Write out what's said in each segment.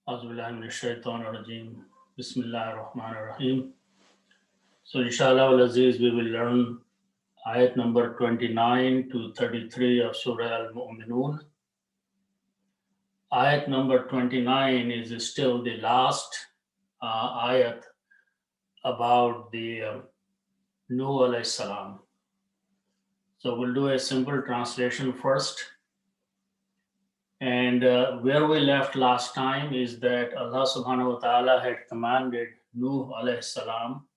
Auzubillahiminash-shaytanir-rajeem. Bismillahir-rahmanir-rahim. So, inshallah al-Aziz, we will learn ayat number 29 to 33 of Surah AlMominoon. Ayat number 29 is still the last ayat about the Nuh alayhi salam. So, we'll do a simple translation first. And where we left last time is that Allah subhanahu wa ta'ala had commanded Nuh alayhi salam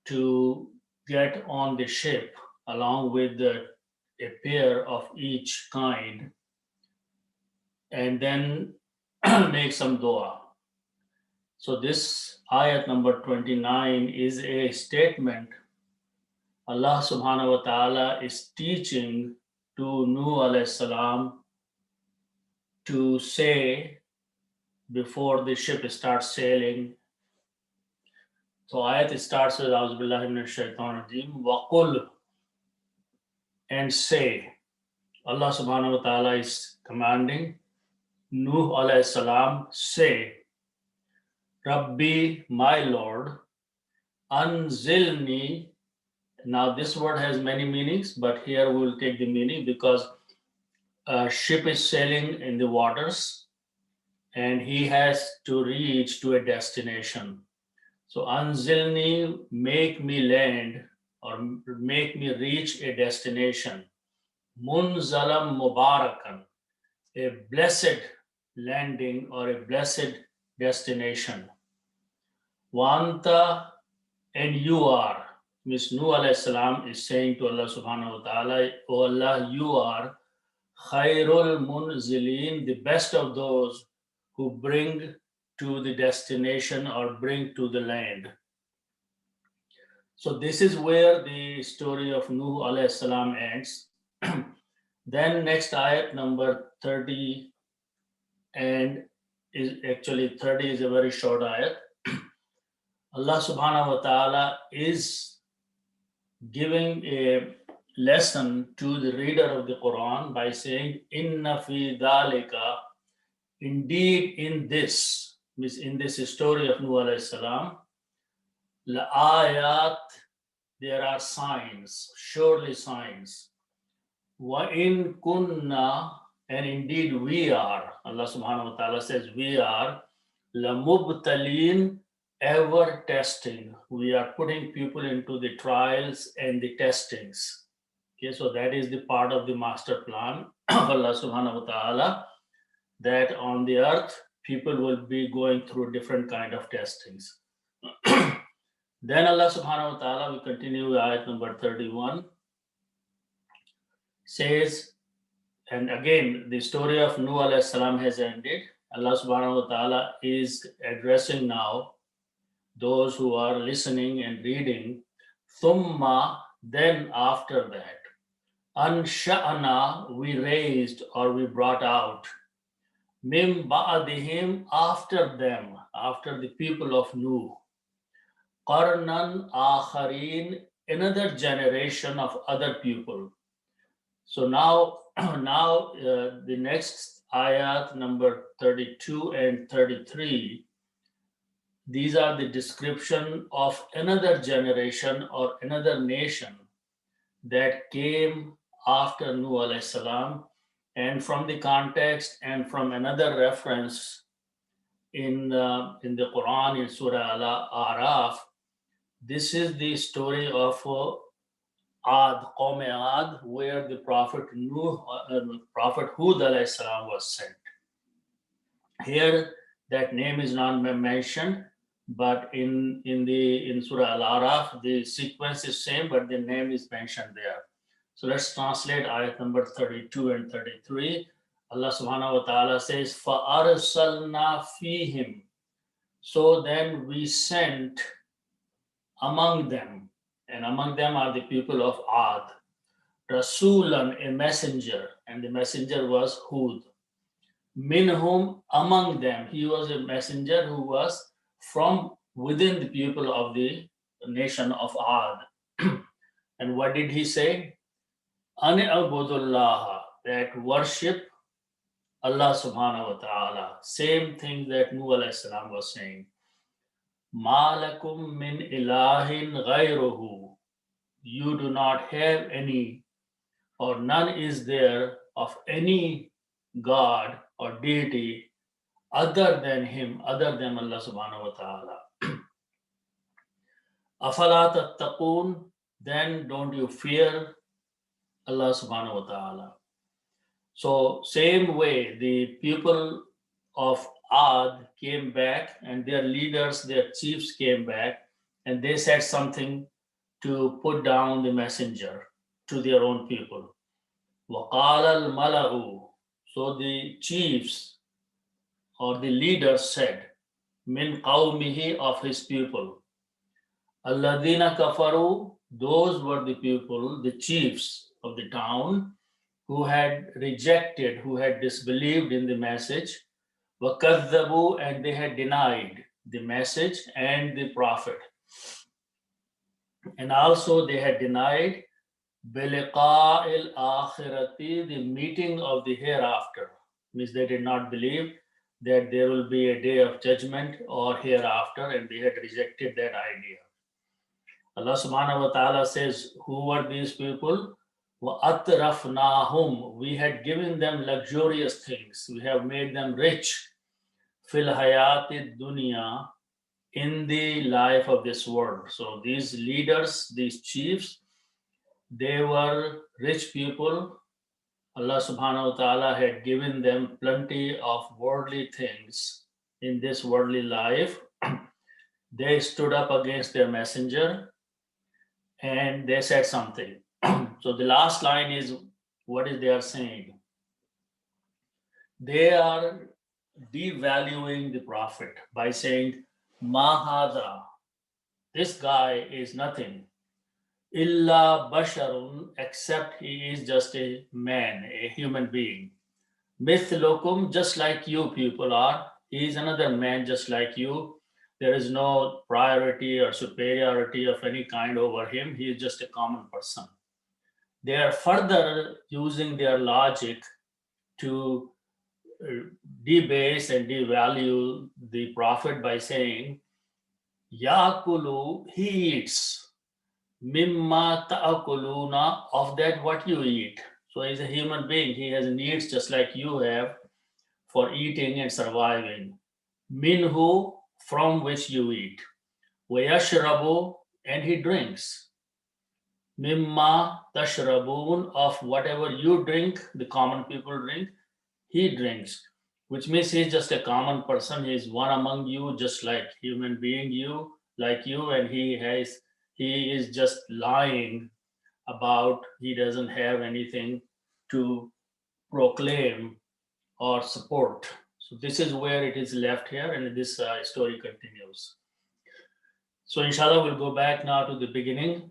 to get on the ship along with a pair of each kind and then make some dua. So this ayat number 29 is a statement Allah subhanahu wa ta'ala is teaching to Nuh alayhi salam to say before the ship starts sailing. So ayat starts with Auzubillahi minash-shaytanir-rajeem, waqul, and say. Allah subhanahu wa ta'ala is commanding Nuh alayhi salam, say, Rabbi, my Lord, anzilni. Now this word has many meanings, but here we will take the meaning because a ship is sailing in the waters and he has to reach to a destination. So anzilni, make me land or make me reach a destination. Munzalam mubarakan, a blessed landing or a blessed destination. Wanta, and you are. Miss Nuh alayhi salam is saying to Allah subhanahu wa ta'ala, O Allah, you are Khairul Munzilin, the best of those who bring to the destination or bring to the land. So this is where the story of Nuh alayhi salam ends. Then next ayat number 30, and is actually 30 is a very short ayat. Allah subhanahu wa ta'ala is giving a lesson to the reader of the Quran by saying, Inna fi dhalika, indeed in this, means in this story of Nuh alayhi salam, la ayat, there are signs, surely signs. Wa in kunna, and indeed we are, Allah subhanahu wa ta'ala says we are, la mubtalin, ever testing. We are putting people into the trials and the testings. Okay, so that is the part of the master plan of Allah subhanahu wa ta'ala, that on the earth, people will be going through different kind of testings. Then Allah subhanahu wa ta'ala will continue with ayat number 31, says, and again, the story of Nuh alayhi salam has ended. Allah subhanahu wa ta'ala is addressing now those who are listening and reading. Thumma, then after that, Ansha'ana, we raised or we brought out, Mim ba'adihim, after them, after the people of Nuh, Qarnan akharin, another generation of other people. So now the next ayat number 32 and 33, these are the description of another generation or another nation that came after Nuh alayhi salam, and from the context and from another reference in the Quran in Surah Al-A'raf, this is the story of Ad, Qawm Ad, where the Prophet Prophet Hud alayhi salam was sent. Here that name is not mentioned, but in Surah Al-A'raf, the sequence is same, but the name is mentioned there. So let's translate ayat number 32 and 33. Allah subhanahu wa ta'ala says, فَأَرْسَلْنَا فِيهِمْ, so then we sent among them, and among them are the people of Ad, Rasulan, a messenger, and the messenger was Hud. Minhum, among them, he was a messenger who was from within the people of the nation of Ad. And what did he say? Ani abudullah, that worship Allah subhanahu wa ta'ala. Same thing that Nuh alayhi salam was saying. Ma lakum min ilahin ghayruhu. You do not have any, or none is there of any God or deity other than Him, other than Allah subhanahu wa ta'ala. Afala tattaqoon, then don't you fear Allah subhanahu wa ta'ala. So same way the people of Ad came back and their leaders, their chiefs came back and they said something to put down the messenger to their own people. وَقَالَ الْمَلَأُ, so the chiefs or the leaders said, min qawmihi, of his people, alladhina kafaru, those were the people, the chiefs of the town, who had rejected, who had disbelieved in the message, وَكَذَّبُوا, and they had denied the message and the prophet. And also they had denied بِلِقَاءِ الْآخِرَةِ, the meeting of the hereafter. Means they did not believe that there will be a day of judgment or hereafter, and they had rejected that idea. Allah subhanahu wa ta'ala says, who were these people? وَأَطْرَفْنَاهُمْ, we had given them luxurious things. We have made them rich. فِي الْحَيَاةِ الدُّنْيَا, in the life of this world. So these leaders, these chiefs, they were rich people. Allah subhanahu wa ta'ala had given them plenty of worldly things in this worldly life. They stood up against their messenger and they said something. So the last line is, what is they are saying? They are devaluing the prophet by saying, Mahada, this guy is nothing. Illa basharun, except he is just a man, a human being. Mithlukum, just like you people are. He is another man just like you. There is no priority or superiority of any kind over him. He is just a common person. They are further using their logic to debase and devalue the prophet by saying, Yakulu, he eats. Mimma ta'akuluna, of that what you eat. So he's a human being. He has needs just like you have for eating and surviving. Minhu, from which you eat. Wayashrabu, and he drinks. Mimma tashrabun, of whatever you drink, the common people drink, he drinks. Which means he's just a common person. He's one among you, just like human being, you, like you, and he is just lying about he doesn't have anything to proclaim or support. So this is where it is left here, and this story continues. So inshallah, we'll go back now to the beginning.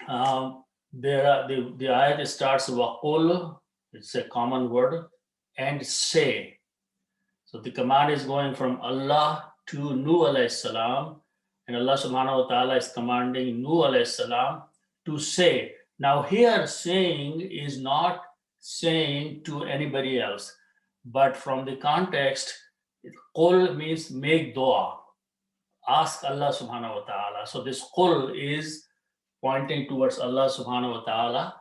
The ayat starts waqul, it's a common word, and say. So the command is going from Allah to Nuh alayhi salam, and Allah subhanahu wa ta'ala is commanding Nuh alayhi salam to say. Now here saying is not saying to anybody else, but from the context, qul means make dua, ask Allah subhanahu wa ta'ala. So this qul is pointing towards Allah subhanahu wa ta'ala.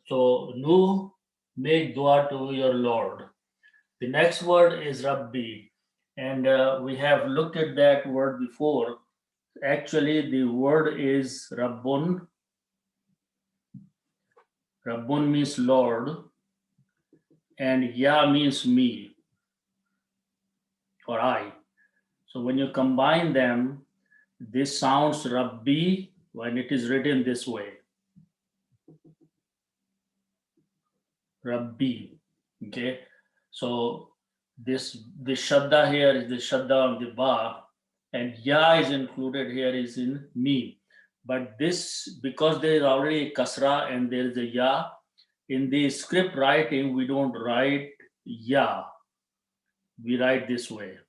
So Nuh, make dua to your Lord. The next word is Rabbi, and we have looked at that word before. Actually, the word is Rabbun. Rabbun means Lord, and Ya means me or I. So when you combine them, this sounds Rabbi when it is written this way. Rabbi. Okay. So the shadda here is the shadda on the ba, and ya is included here is in me. But this, because there is already a kasra and there is a ya, in the script writing, we don't write ya. We write this way.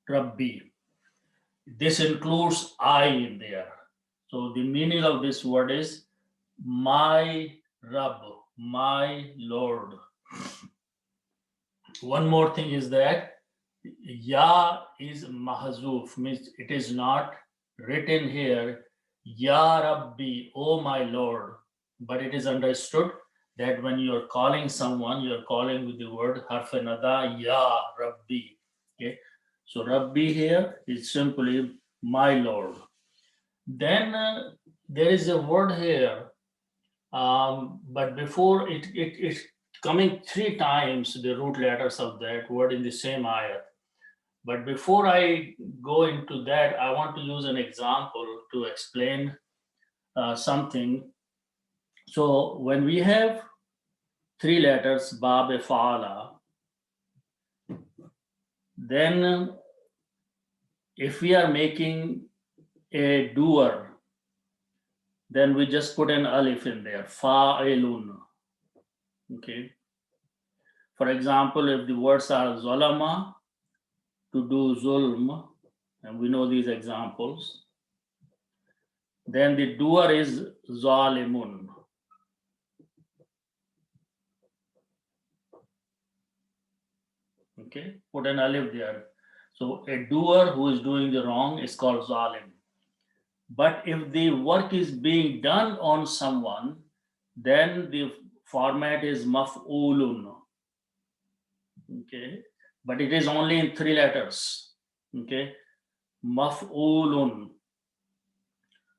Rabbi. This includes I in there. So the meaning of this word is my Rabb, my Lord. One more thing is that Ya is mahzuf, means it is not written here, Ya Rabbi, oh my Lord, but it is understood that when you are calling someone, you are calling with the word harf nada, Ya Rabbi. Okay, so Rabbi here is simply my Lord. Then there is a word here, but before it's coming three times the root letters of that word in the same ayat. But before I go into that, I want to use an example to explain something. So when we have three letters, Bab, Fa'ala, then if we are making a doer, then we just put an alif in there, Fa'ilun. Okay. For example, if the words are Zolama, to do Zulm, and we know these examples, then the doer is Zalimun. Okay, put an alif there. So a doer who is doing the wrong is called zalim. But if the work is being done on someone, then the format is maf'ulun. Okay, but it is only in three letters. Okay, maf'ulun.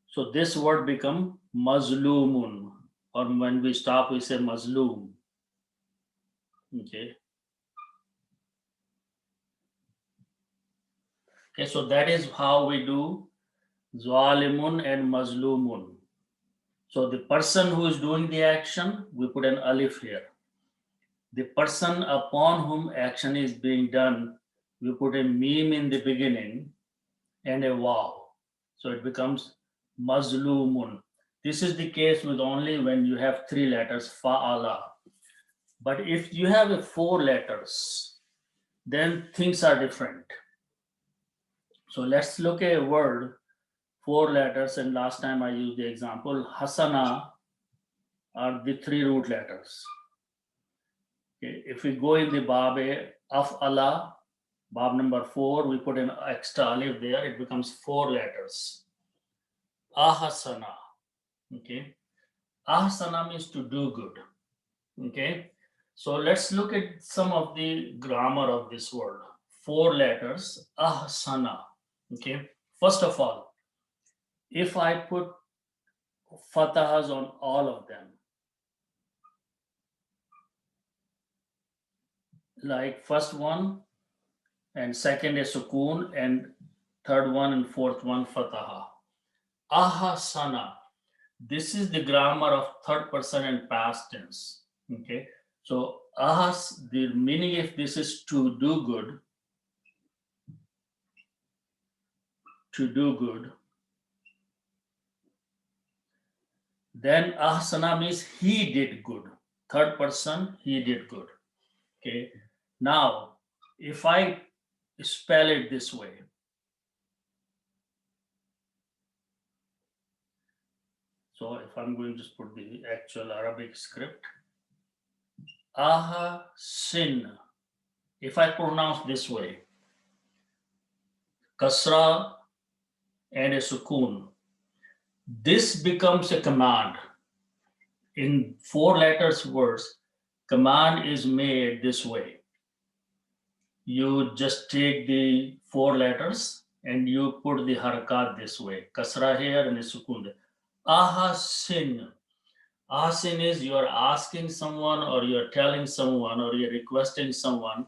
So this word become mazlumun, or when we stop, we say mazlum. Okay. Okay, so that is how we do Zalimun and Mazlumun. So the person who is doing the action, we put an alif here. The person upon whom action is being done, we put a meme in the beginning and a waw. So it becomes Mazlumun. This is the case with only when you have three letters, Fa'ala. But if you have four letters, then things are different. So let's look at a word, four letters, and last time I used the example, Hasana are the three root letters. Okay. If we go in the Bab Af'ala, Bab number 4, we put an extra alif there, it becomes four letters. Ahasana. Okay. Ahasana means to do good. Okay. So let's look at some of the grammar of this word. Four letters, Ahsana. Okay. First of all, if I put fatahas on all of them, like first one and second is sukoon and third one and fourth one fataha. Ahasana. This is the grammar of third person and past tense. Okay. So ahas, the meaning if this is to do good, to do good, then ahsana means he did good. Third person, he did good. Okay. Now, if I spell it this way, so if I'm going to just put the actual Arabic script, aha sin. If I pronounce this way, kasra and a sukoon, this becomes a command. In four letters words, command is made this way. You just take the four letters and you put the harakat this way. Kasra here and the sukoon there. Ahasin. Ahasin is you are asking someone or you are telling someone or you are requesting someone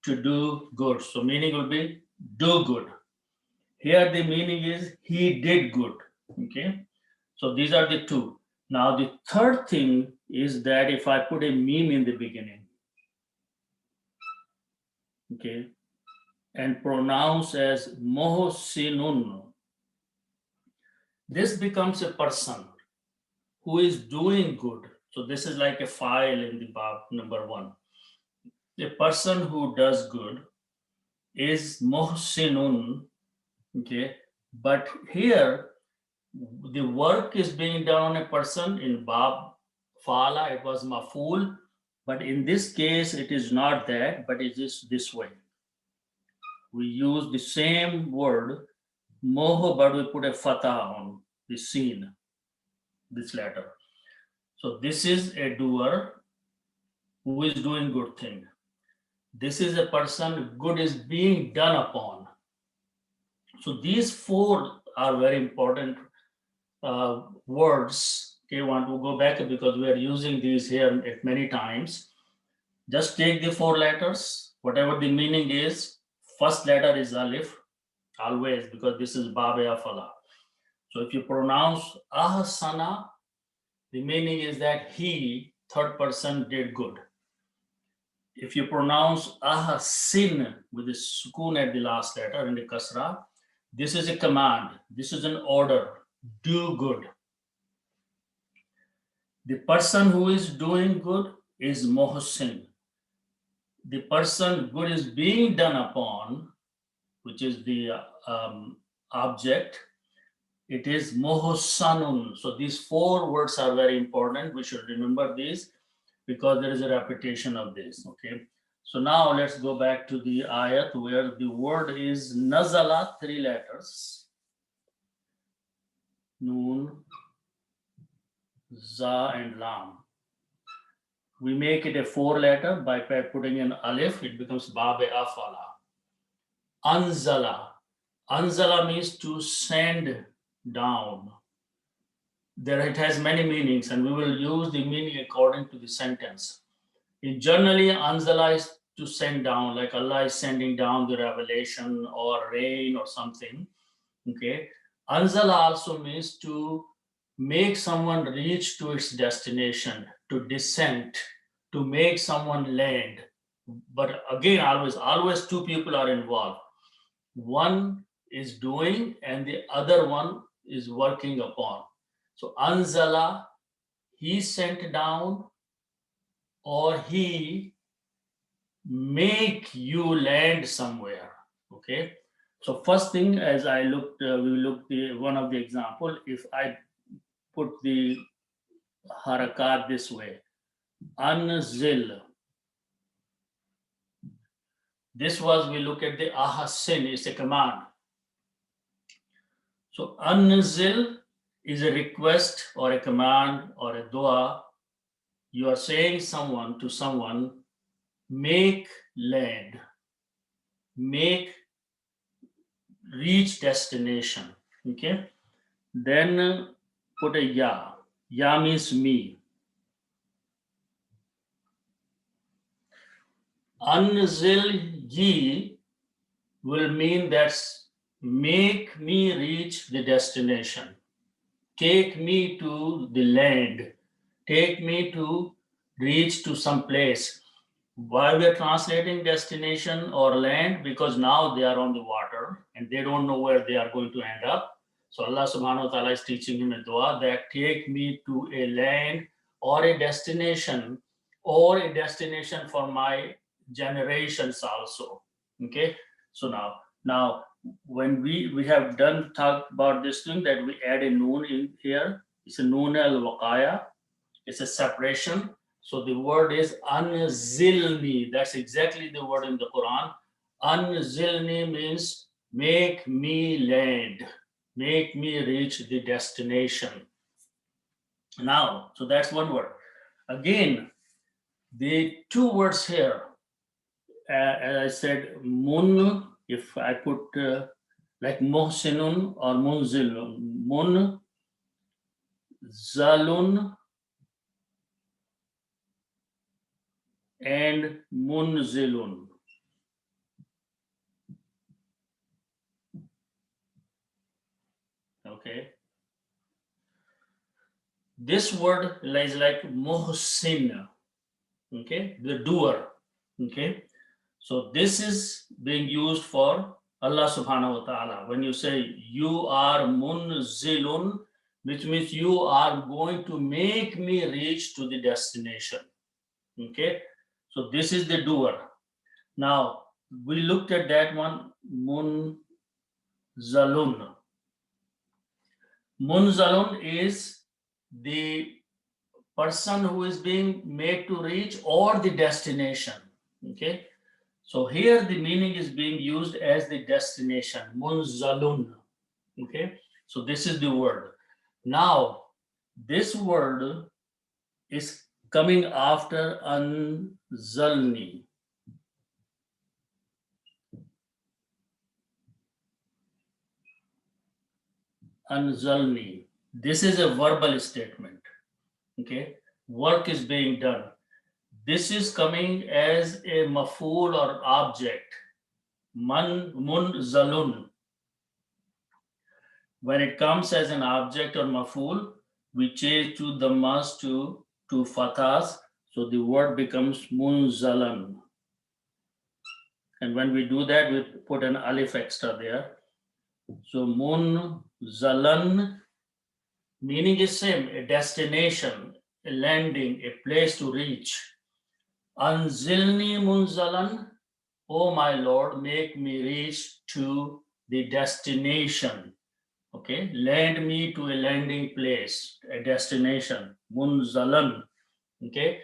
to do good. So meaning will be do good. Here the meaning is he did good. Okay. So these are the two. Now the third thing is that if I put a meme in the beginning, okay, and pronounce as Mohsinun, this becomes a person who is doing good. So this is like a file in the Bab number 1. The person who does good is Mohsinun, okay, but here the work is being done on a person. In Bab Fala, it was Maful. But in this case, it is not that, but it is this way. We use the same word, moho, but we put a fatah on the sin, this letter. So this is a doer who is doing good thing. This is a person good is being done upon. So these four are very important words. Okay, I want to go back because we are using these here many times. Just take the four letters, whatever the meaning is. First letter is alif, always, because this is babe afala. So if you pronounce ahsana, the meaning is that he, third person, did good. If you pronounce ahsin with the sukoon at the last letter in the kasra, this is a command. This is an order. Do good. The person who is doing good is muhsin. The person good is being done upon, which is the object, it is muhsanun. So these four words are very important. We should remember these because there is a repetition of this. Okay. So now let's go back to the ayat where the word is nazala, three letters. Noon, za, and lam. We make it a four letter by putting an alif, it becomes babe afala. Anzala. Anzala means to send down. There it has many meanings, and we will use the meaning according to the sentence. Generally, Anzala is to send down, like Allah is sending down the revelation or rain or something. Okay. Anzala also means to make someone reach to its destination, to descend, to make someone land. But again, always two people are involved. One is doing and the other one is working upon. So anzala, he sent down, or he make you land somewhere. Okay. So first thing, as I looked, we looked the one of the example. If I put the harakat this way, anzil. This was, we look at the ahassin, is a command. So anzil is a request or a command or a dua. You are saying to someone, make land, make reach destination. Okay. Then put a ya. Ya means me. Anzil ye will mean that make me reach the destination. Take me to the land. Take me to reach to some place. Why we are translating destination or land? Because now they are on the water and they don't know where they are going to end up. So Allah subhanahu wa ta'ala is teaching him a dua that take me to a land or a destination for my generations also. Okay. So now when we have done talk about this thing that we add a noon in here, it's a noon al-waqaya, it's a separation. So the word is anzilni. That's exactly the word in the Quran. Anzilni means make me land, make me reach the destination. Now, so that's one word. Again, the two words here, as I said, mun, if I put like muhsinun or munzilun, mun, zalun, and munzilun. Okay. This word is like muhsin. Okay, the doer. Okay. So this is being used for Allah subhanahu wa ta'ala. When you say you are munzilun, which means you are going to make me reach to the destination. Okay. So this is the doer. Now we looked at that one, munzalun. Munzalun is the person who is being made to reach, or the destination. Okay, so here the meaning is being used as the destination, munzalun. Okay, so this is the word. Now, this word is coming after anzalni. Anzalni. This is a verbal statement. Okay, work is being done. This is coming as a maf'ul or object. Munzalun. When it comes as an object or maf'ul, we change to the mas to fathas, so the word becomes munzalan. And when we do that, we put an alif extra there. So munzalan, meaning is same, a destination, a landing, a place to reach. Anzilni munzalan, oh my Lord, make me reach to the destination. Okay, land me to a landing place, a destination, munzalan. Okay,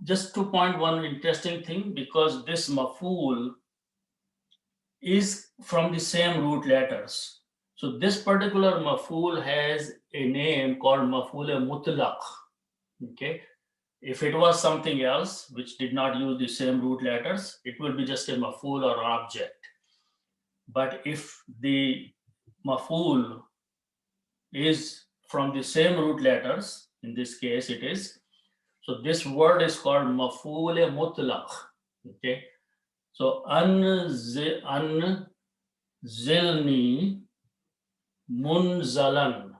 just to point one interesting thing, because this maf'ul is from the same root letters. So this particular maf'ul has a name called maf'ul mutlaq. Okay, if it was something else which did not use the same root letters, it will be just a maf'ul or object. But if the maf'ul is from the same root letters, in this case it is, so this word is called maf'ul mutlaq. Okay, so anzilni munzalan,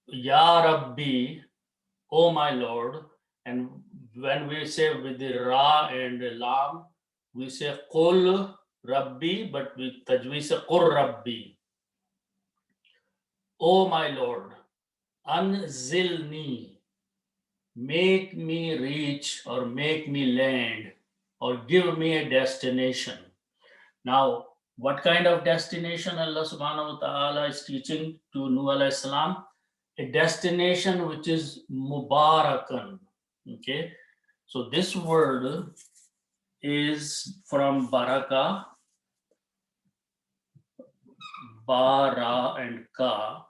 ya Rabbi, oh my Lord. And when we say with the ra and the lam, we say qul Rabbi, but with tajweed say qur Rabbi. Oh my Lord, anzilni, make me reach or make me land or give me a destination. Now, what kind of destination Allah subhanahu wa ta'ala is teaching to Nuh alayhi salam? A destination which is mubarakan. Okay, so this word is from baraka, bara and ka.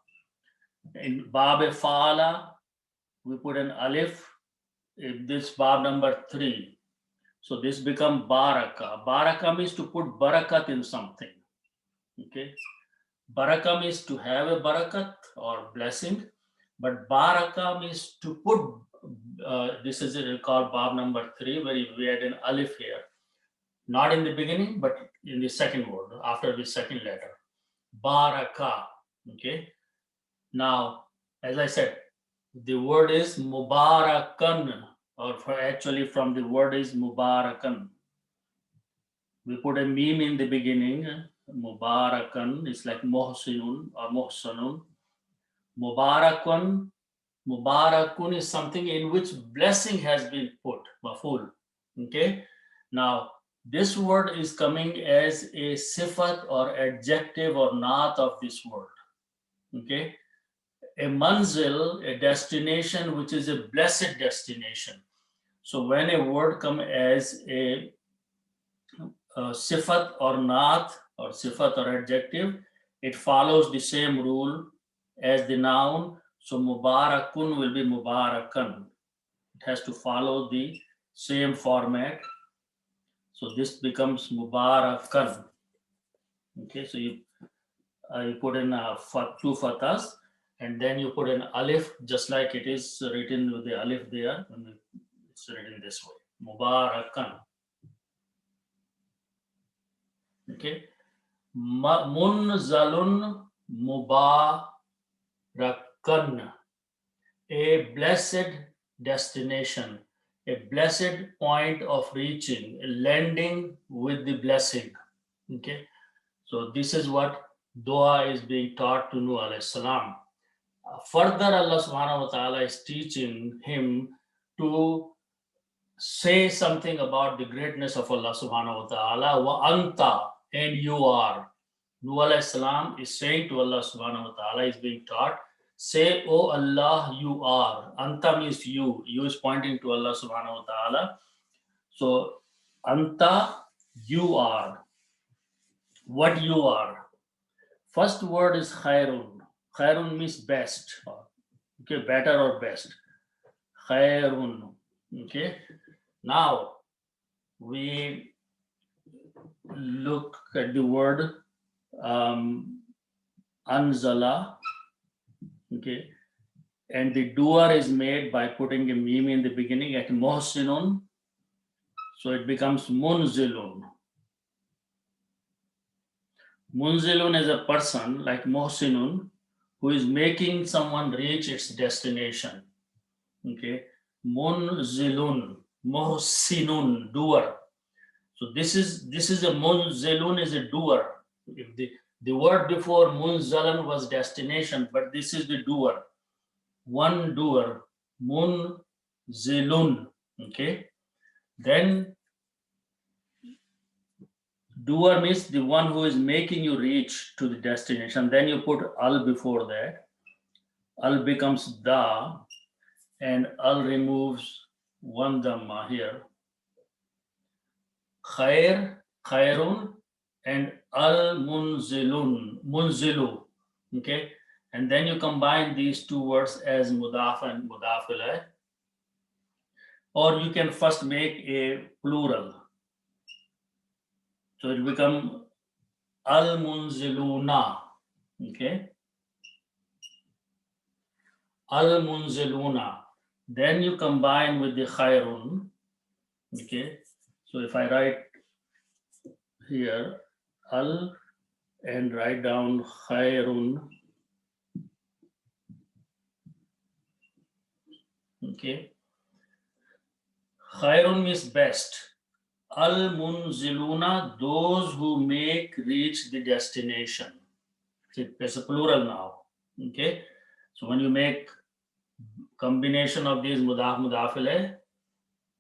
In bab fa'ala, we put an alif. If this bab number 3, so this become baraka. Baraka means to put barakat in something. Okay, baraka means to have a barakat or blessing, but baraka means to put. This is called bab number 3, where we add an alif here, not in the beginning, but in the second word after the second letter. Baraka. Okay. Now, as I said, the word is mubarakan, or actually from the word is mubarakan. We put a meme in the beginning. Mubarakan is like muhsinun or muhsanun. Mubarakun. Mubarakun is something in which blessing has been put, maful. Okay. Now, this word is coming as a sifat or adjective or naat of this word. Okay. A manzil, a destination which is a blessed destination. So when a word comes as a sifat or naat or sifat or adjective, it follows the same rule as the noun. So mubarakun will be mubarakan. It has to follow the same format. So this becomes mubarakan. Okay, so you put in two fathas, and then you put an alif, just like it is written with the alif there, and it's written this way, mubarakan. Okay, munzalun mubarakan, a blessed destination, a blessed point of reaching, a landing with the blessing. Okay, so this is what dua is being taught to Nuh alayhi salam. Further, Allah subhanahu wa ta'ala is teaching him to say something about the greatness of Allah subhanahu wa ta'ala. Wa anta, and you are. Nuh alayhi salam is saying to Allah subhanahu wa ta'ala, is being taught Say, oh Allah, you are. Anta means you. You is pointing to Allah subhanahu wa ta'ala. So, Anta, you are. What you are. First word is khairun. Khairun means best. Okay, better or best. Khairun. Okay. Now, we look at the word anzala. Okay. And the doer is made by putting a meme in the beginning at muhsinun. So it becomes munzilun. Munzilun is a person like muhsinun who is making someone reach its destination. Okay. Munzilun, muhsinun, doer. So this is a munzilun is a doer. If the word before munzalan was destination, but this is the doer. One doer, munzilun. Okay. Then doer means the one who is making you reach to the destination. Then you put al before that. Al becomes da, and al removes one dhamma here. Khair, khairun, and al munzilun, munzilu. Okay, and then you combine these two words as mudaf and mudaf ilayh. Or you can first make a plural. So it become al munziluna. Okay, al munziluna. Then you combine with the khairun. Okay, so if I write here al and write down khairun. Okay, khairun means best. Al munziluna, those who make reach the destination. It's a plural now. Okay, so when you make combination of these mudaf mudaf ilayh,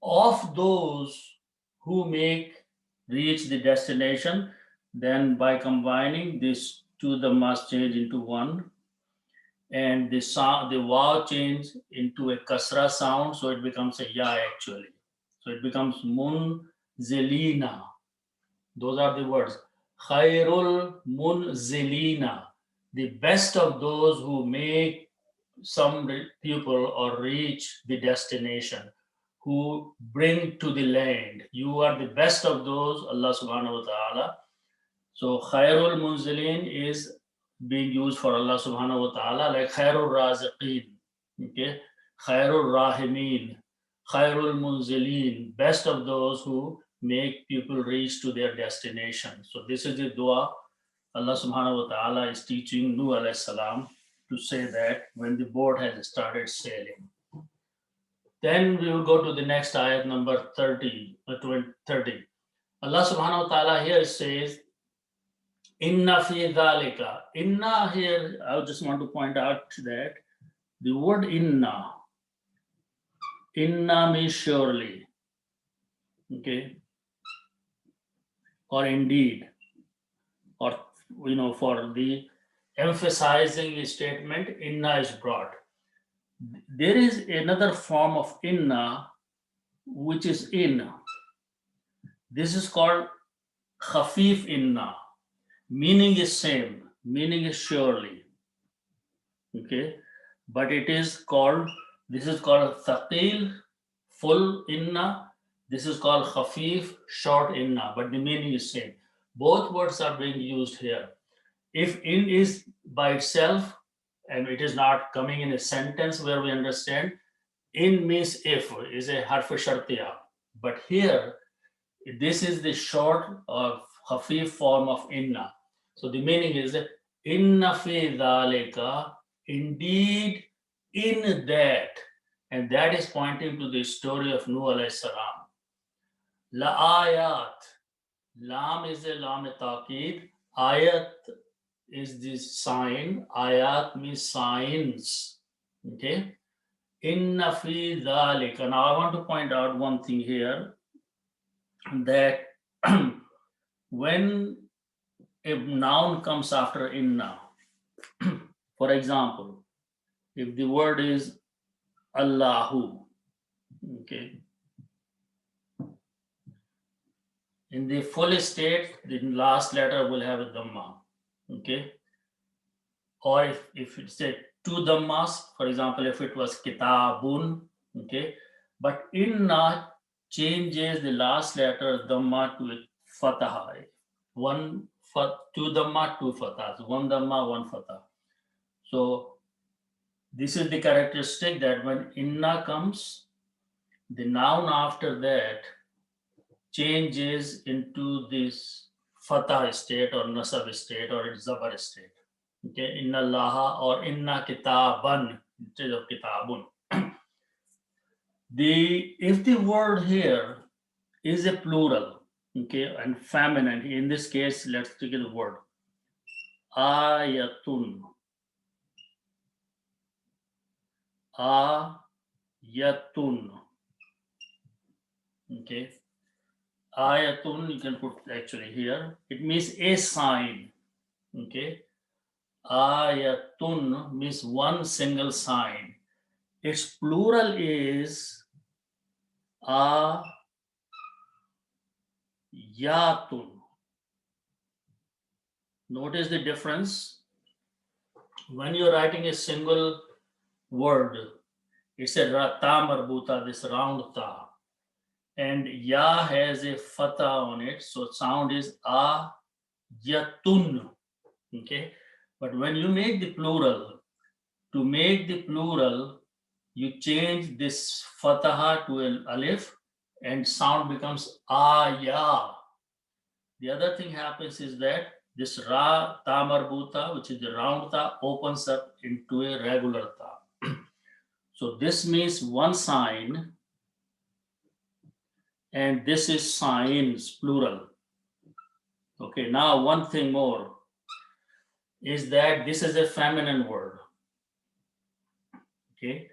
of those who make reach the destination, then by combining these two, the must change into one, and the sound, the waw change into a kasra sound, so it becomes a ya actually. So it becomes munzilina. Those are the words. Khairul munzilina, the best of those who make some people or reach the destination, who bring to the land. You are the best of those, Allah subhanahu wa ta'ala. So khairul munzilin is being used for Allah subhanahu wa ta'ala, like khairul raziqin, okay, khairul rahimin, khairul munzilin, best of those who make people reach to their destination. So this is the dua Allah subhanahu wa ta'ala is teaching Nuh alayhi salam to say that when the boat has started sailing. Then we will go to the next ayat number 30. Allah subhanahu wa ta'ala here says, Inna fi dhalika. Inna here, I just want to point out that the word inna means surely, okay, or indeed, or for the emphasizing a statement, inna is brought. There is another form of inna which is in. This is called khafif inna. Meaning is same, meaning is surely. Okay, but this is called thaqil, full inna. This is called khafif, short inna, but the meaning is same. Both words are being used here. If in is by itself and it is not coming in a sentence where we understand, in means if is a harf shartiya. But here, this is the short of khafif form of inna. So the meaning is inna fi dhalika, indeed in that, and that is pointing to the story of Nuh alayhi salam. La ayat, lam is a lam taqid, ayat is the sign, ayat means signs. Okay, inna fi dhalika. Now I want to point out one thing here, that when a noun comes after inna, for example, if the word is Allahu, okay, in the full state, the last letter will have a Dhamma, okay? Or if it's a two Dhammas, for example, if it was Kitabun, okay? But Inna changes the last letter Dhamma to a Fataha. Two Dhamma, two Fatahs. One Dhamma, one Fatah. So this is the characteristic that when Inna comes, the noun after that changes into this Fatah state or Nasab state or Zabar state. Okay, Inna Allaha or Inna Kitaban instead of Kitabun. If the word here is a plural, okay, and feminine, in this case, let's take the word Ayatun. Ayatun. Okay. Ayatun, you can put actually here. It means a sign. Okay. Ayatun means one single sign. Its plural is Ayatun. Notice the difference. When you're writing a single word, it's a ta marbuta, this round ta. And ya has a fatha on it, so sound is Ayatun. Okay. But when you make the plural, to make the plural, you change this fataha to an alif and sound becomes aya. The other thing happens is that this ra ta marbuta, which is the round ta, opens up into a regular ta. So this means one sign, and this is signs plural. Okay, now one thing more is that this is a feminine word. Okay,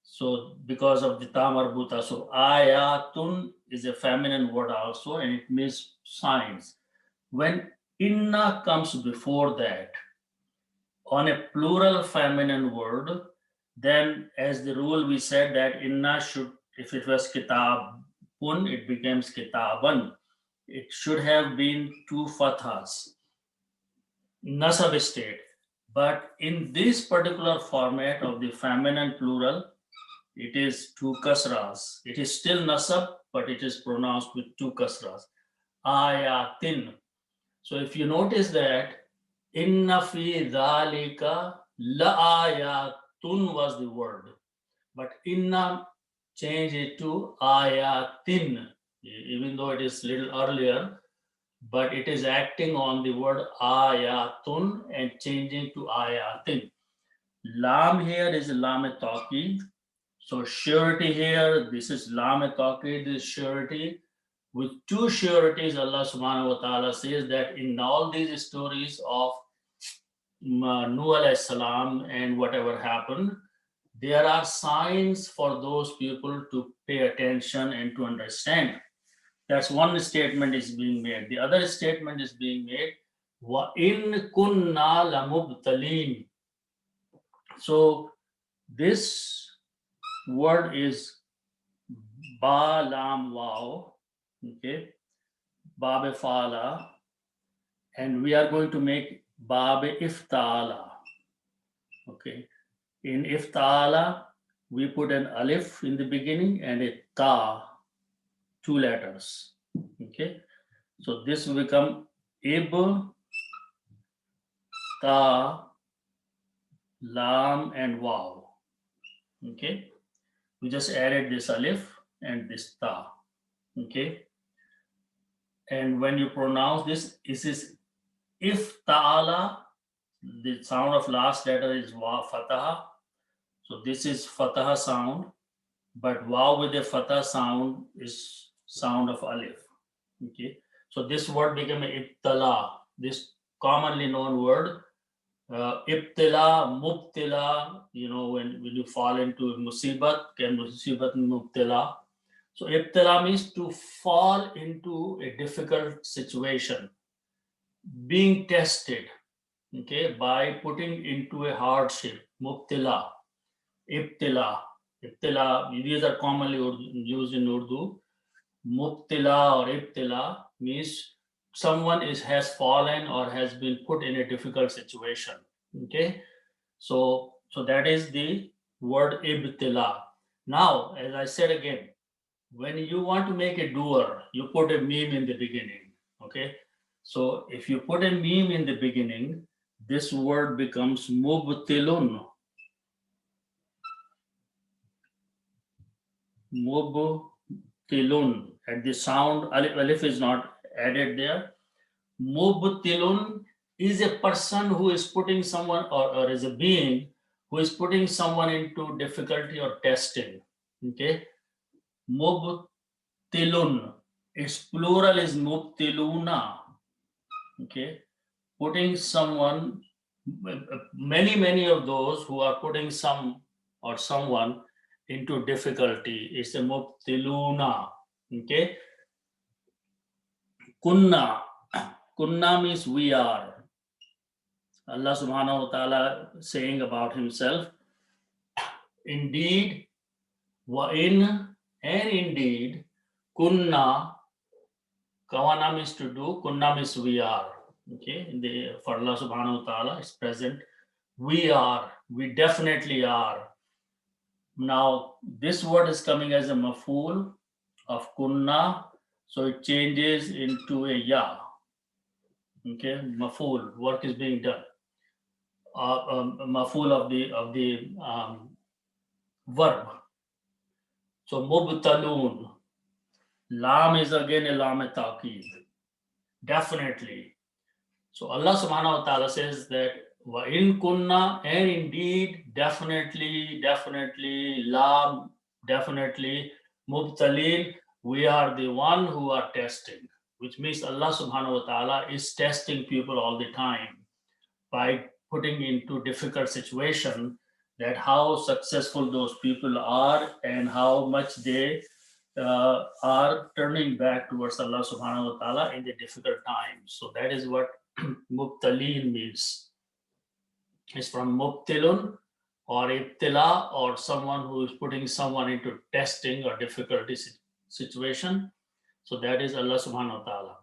so because of the ta marbuta, so ayatun is a feminine word also, and it means signs. When inna comes before that on a plural feminine word, then as the rule we said that inna should, if it was kitabun, it becomes kitaban. It should have been two fathas, nasab state. But in this particular format of the feminine plural, it is two kasras. It is still nasab, but it is pronounced with two kasras. Ayatin. So if you notice that inna fi dhalika la ayatun was the word, but inna changed it to ayatin, even though it is little earlier, but it is acting on the word ayatun and changing to ayatin. Lam here is lam taqid. So surety here, this is lam taqid, this surety. With two sureties, Allah subhanahu wa ta'ala says that in all these stories of Nuh alayhi salam and whatever happened, there are signs for those people to pay attention and to understand. That's one statement is being made. The other statement is being made, wa in kunna lamubtalin. So this word is ba lam waw, okay, babe fala, and we are going to make babe iftala. Okay, in iftala we put an alif in the beginning and a ta, two letters. Okay, so this will become ib ta lam and waw. Okay, we just added this alif and this ta. Okay, and when you pronounce this is iftala. The sound of last letter is wa fataha. So this is fataha sound, but waw with a fatah sound is sound of alif. Okay, so this word became ibtala, this commonly known word. Ibtila, mubtila, you know, when you fall into musibat, can musibat mubtila. So ibtila means to fall into a difficult situation, being tested, okay, by putting into a hardship, mubtila. Ibtila. Ibtila, these are commonly used in Urdu. Mubtila or ibtila means someone has fallen or has been put in a difficult situation. Okay, so that is the word ibtila. Now, as I said again, when you want to make a doer, you put a meme in the beginning. Okay, so if you put a meme in the beginning, this word becomes mubtilun. Mubtilun. At the sound, alif is not added there. Mubtilun is a person who is putting someone, or is a being who is putting someone into difficulty or testing. Okay, mubtilun. Its plural is mubtiluna. Okay, putting someone, many of those who are putting some or someone into difficulty is a mubtiluna. Okay, kunna. Kunna means we are. Allah subhanahu wa ta'ala saying about himself, indeed, wa in, and indeed, kunna, kawana means to do, kunna means we are. Okay, for Allah subhanahu wa ta'ala is present. We are, we definitely are. Now, this word is coming as a maf'ul of kunna, so it changes into a ya. Okay, maf'ul, work is being done. Maf'ul of the verb. So mubtalun. Lam is again a lam taqeed. Definitely. So Allah subhanahu wa ta'ala says that wa in kunna, and indeed, definitely, lam, definitely, mubtalin, we are the one who are testing, which means Allah subhanahu wa ta'ala is testing people all the time by putting into difficult situation, that how successful those people are and how much they are turning back towards Allah subhanahu wa ta'ala in the difficult times. So that is what mubtalin means. It's from mubtilun or ibtila, or someone who is putting someone into testing or difficulty situation. So that is Allah subhanahu wa ta'ala.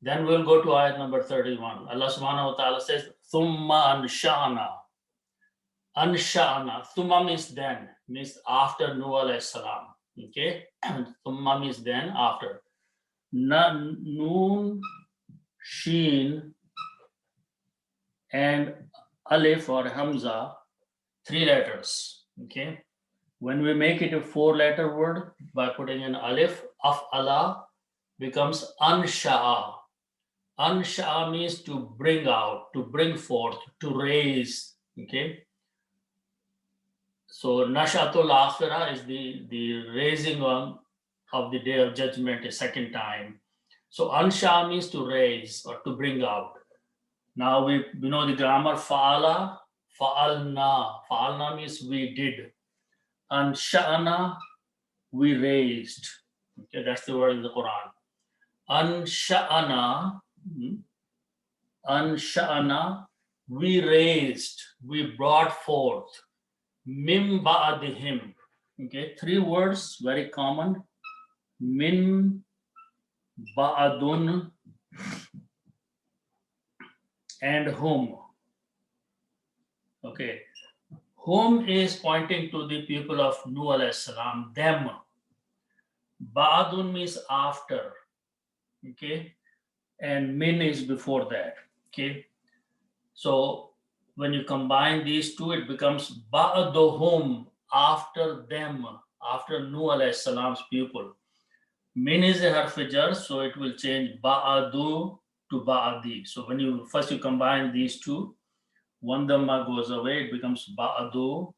Then we'll go to ayat number 31. Allah subhanahu wa ta'ala says, Thumma ansha'ana. Ansha'ana. Thumma means then, means after Nuh alayhi salam. Okay? Thumma means then, after. Noon, sheen, and alif or hamza, 3 letters. Okay? When we make it a 4-letter word by putting an alif, af'ala becomes ansha'a. Ansha'a means to bring out, to bring forth, to raise. Okay. So nashatul akhirah is the raising on of the day of judgment a second time. So ansha'a means to raise or to bring out. Now we know the grammar. Fa'ala, fa'alna. Fa'alna means we did. Ansha'ana, we raised. Okay, that's the word in the Quran. Ansha'ana, Ansha'ana, we raised, we brought forth. Mim ba'adihim. Okay, 3 words, very common. Min, ba'adun, and whom. Okay, whom is pointing to the people of Nuh alayhi salam, them. Ba'adun means after. Okay, and min is before that. Okay, so when you combine these two, it becomes ba'aduhum, after them, after Nuh alayhi salam's people. Min is a harf jar, so it will change ba'adu to ba'adi. So when you first combine these two, one dhamma goes away, it becomes ba'adu.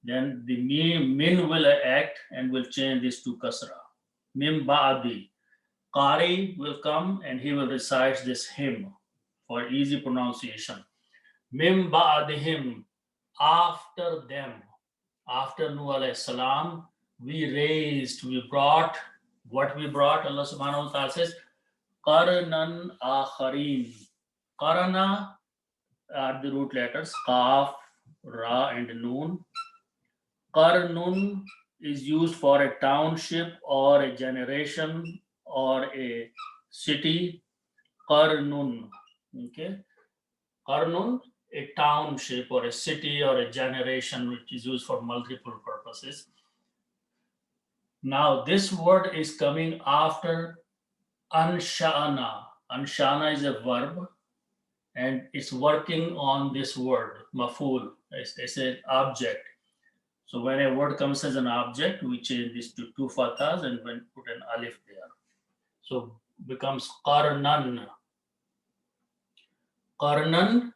Then the min will act and will change this to kasra. Min ba'adi. Qari will come and he will recite this hymn for easy pronunciation. Mim ba'adihim, after them, after Nuh alayhi salam, we raised, we brought. What we brought, Allah subhanahu wa ta'ala says, qarnan akharin. Qarana are the root letters, qaf, ra, and noon. Qarnun is used for a township or a generation or a city. Qarnun, okay? Qarnun, a township or a city or a generation, which is used for multiple purposes. Now, this word is coming after anshana. Anshana is a verb and it's working on this word, maful. It's an object. So when a word comes as an object, we change this to two fathas and when put an alif there. So becomes qarnan. Qarnan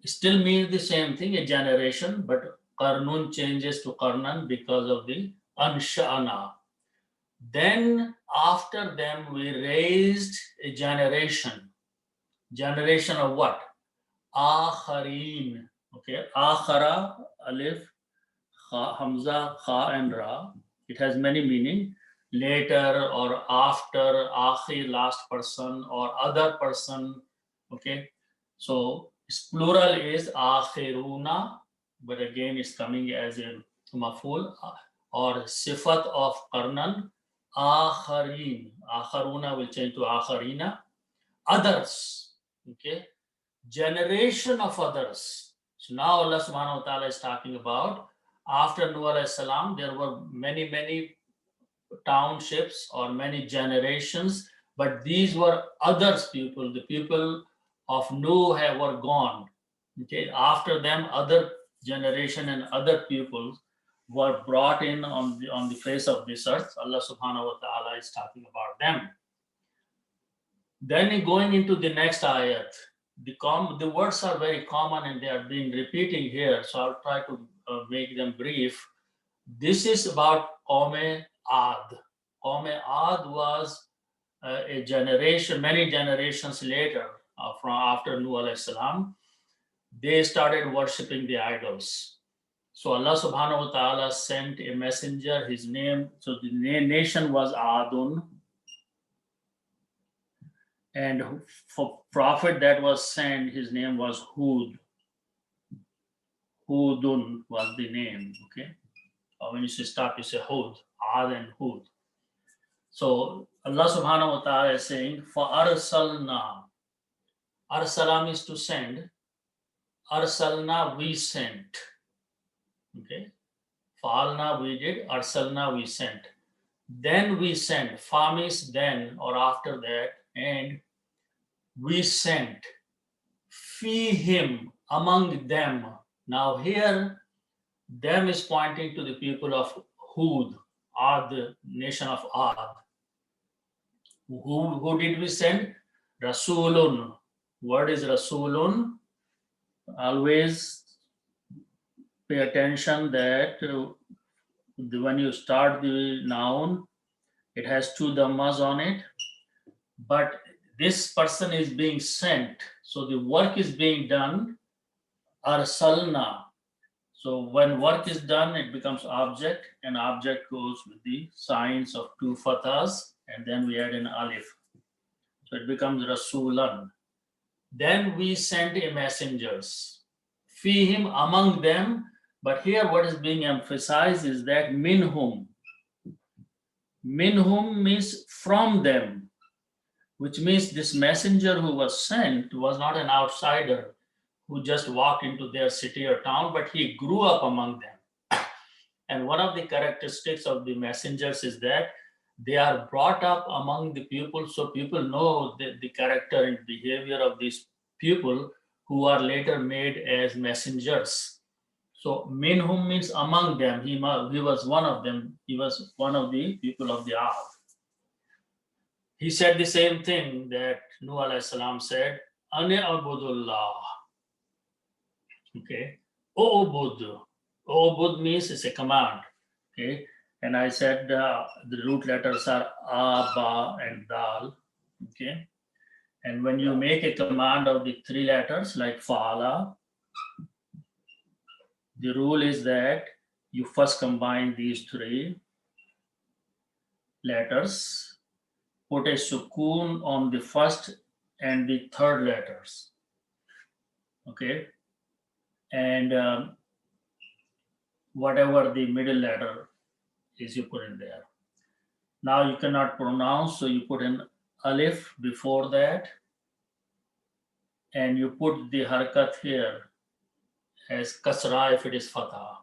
still means the same thing, a generation, but qarnun changes to qarnan because of the anshana. Then after them we raised a generation. Generation of what? Akhareen. Okay, akhara, alif, kha, hamza, kha, and ra. It has many meaning. Later or after, akhir, last person, or other person. Okay, so its plural is akhiruna, but again it's coming as a maful or sifat of qarnan. Akhareen. Akharuna will change to akharina. Others. Okay, generation of others. So now Allah subhanahu wa ta'ala is talking about after Nuh alayhi salam, there were many townships or many generations, but these were others people. The people of Nuh were gone. Okay, after them, other generation and other peoples were brought in on the face of this earth. Allah subhanahu wa ta'ala is talking about them. Then going into the next ayat, the words are very common and they are being repeating here, so I'll try to make them brief. This is about Qawm Ad. Qawm Ad was a generation, many generations later, from after Nuh alayhi salam, they started worshipping the idols. So Allah subhanahu wa ta'ala sent a messenger, his name, so the nation was Adun. And for prophet that was sent, his name was Hud. Hudun was the name, okay? Or when you say stop, you say Hud, Ad and Hud. So Allah subhanahu wa ta'ala is saying, for arsalna. Arsala means to send. Arsalna, we sent. Okay? Fa'alna, we did. Arsalna, we sent. Then we sent. Fa means then or after that. And we sent fihim, among them. Now here, them is pointing to the people of Hud, Ad, the nation of Ad. Who did we send? Rasulun. Word is Rasulun. Always pay attention that when you start the noun, it has two dhammas on it. But this person is being sent. So the work is being done. Arsalna. So when work is done, it becomes object, and object goes with the signs of two fathas, and then we add an alif. So it becomes Rasulan. Then we send a messengers. Fihim, among them. But here what is being emphasized is that minhum. Minhum means from them, which means this messenger who was sent was not an outsider who just walked into their city or town, but he grew up among them. And one of the characteristics of the messengers is that they are brought up among the people, so people know the character and behavior of these people who are later made as messengers. So minhum means among them. He was one of them. He was one of the people of the Ad. He said the same thing that Nuh alayhi salam said, Ane abudullah. Okay. O'bud. O'bud means it's a command. Okay. And I said the root letters are A, Ba, and Dal. Okay. And when you make a command of the three letters like Fa'ala, the rule is that you first combine these three letters, put a sukoon on the first and the third letters. Okay. And whatever the middle letter is, you put in there. Now you cannot pronounce, so you put in alif before that, and you put the harakat here as kasra if it is fatha.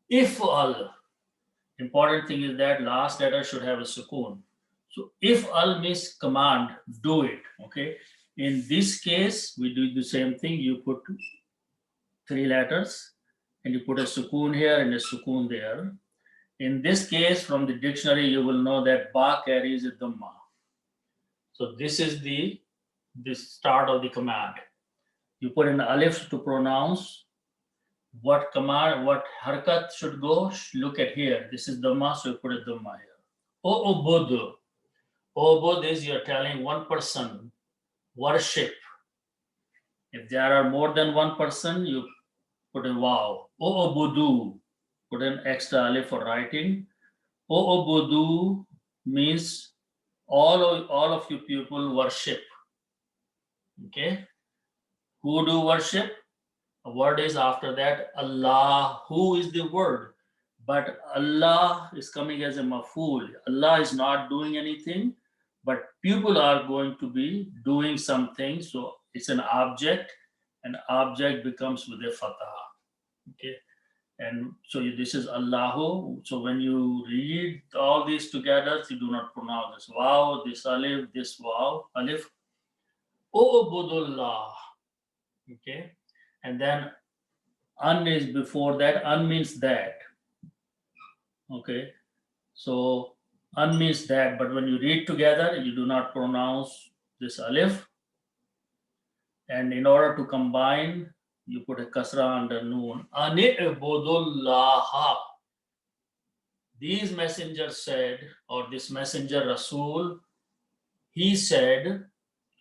If al, important thing is that last letter should have a sukoon. So if al means command, do it. Okay. In this case, we do the same thing. You put 3 letters and you put a sukoon here and a sukoon there. In this case, from the dictionary, you will know that ba carries a dhamma. So this is the start of the command. You put in alif to pronounce. What command, what harakat should go? Look at here. This is dhamma, so you put a dhamma here. O'ubud. O'ubud is you're telling one person, worship. If there are more than one person, you put a wow. O'ubudu. Put an extra alif for writing. O'ubudu means all of you people worship. Okay? Who do worship? A word is after that, Allah. Who is the word? But Allah is coming as a maf'ul. Allah is not doing anything, but people are going to be doing something. So it's an object, and object becomes with a fatah. Okay? And so this is Allahu. So when you read all these together, you do not pronounce this wow, this alif, this wow, alif. O'ubudullah. Okay? And then an is before that. An means that. Okay? So an means that, but when you read together, you do not pronounce this alif. And in order to combine, you put a kasra under noon. Ani'budullah. These messengers said, or this messenger Rasul, he said,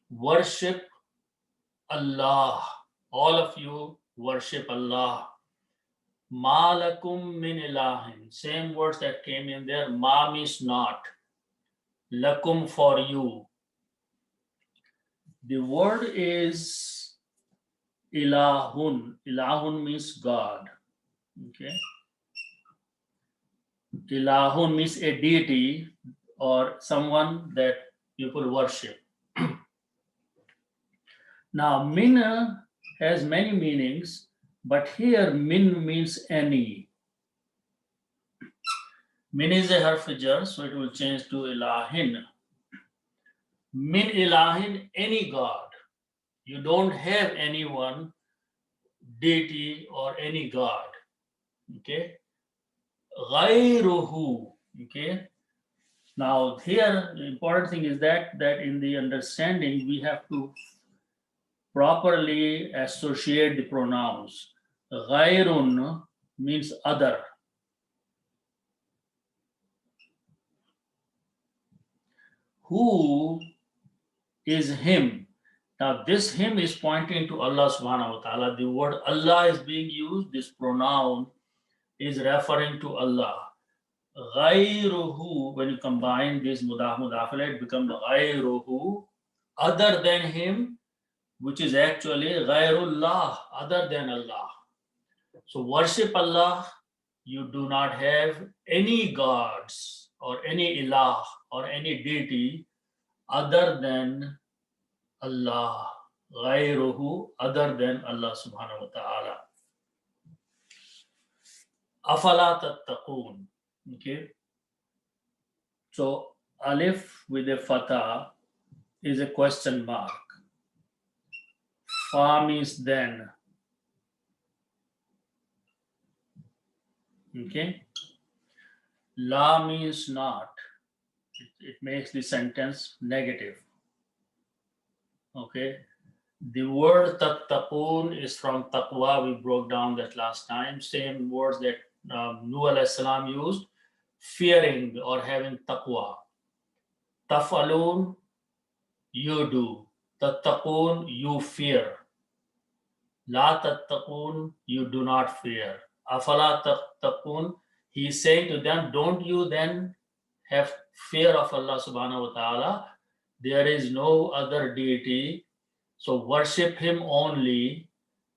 worship Allah. All of you worship Allah. Ma lakum min ilahin. Same words that came in there. Ma means not. Lakum for you. The word is ilahun. Ilahun means God. Okay. Ilahun means a deity or someone that people worship. Now, min has many meanings, but here min means any. Min is a harf jar, so it will change to ilahin. Min ilahin, any god. You don't have anyone, deity, or any god. Okay? Ghayruhu. Okay? Now, here, the important thing is that in the understanding, we have to properly associate the pronouns. Ghayrun means other. Who is him? Now this him is pointing to Allah subhanahu wa ta'ala. The word Allah is being used. This pronoun is referring to Allah. Ghayruhu, when you combine this mudaf mudafila, it becomes ghayruhu, other than him, which is actually ghayrullah, other than Allah. So worship Allah. You do not have any gods or any ilah or any deity other than Allah. Ghayruhu, other than Allah subhanahu wa ta'ala. Afala tattaqoon. Okay. So alif with a fatah is a question mark. Fa means then. Okay. La means not. It makes the sentence negative. Okay. The word tattaqoon is from taqwa. We broke down that last time. Same words that Nuh alayhi salam used. Fearing or having taqwa. Taf'alun, you do. Tattaqoon, you fear. La tattaqoon, you do not fear. Afala tattaqoon, he is saying to them, don't you then have fear of Allah subhanahu wa ta'ala? There is no other deity, so worship him only,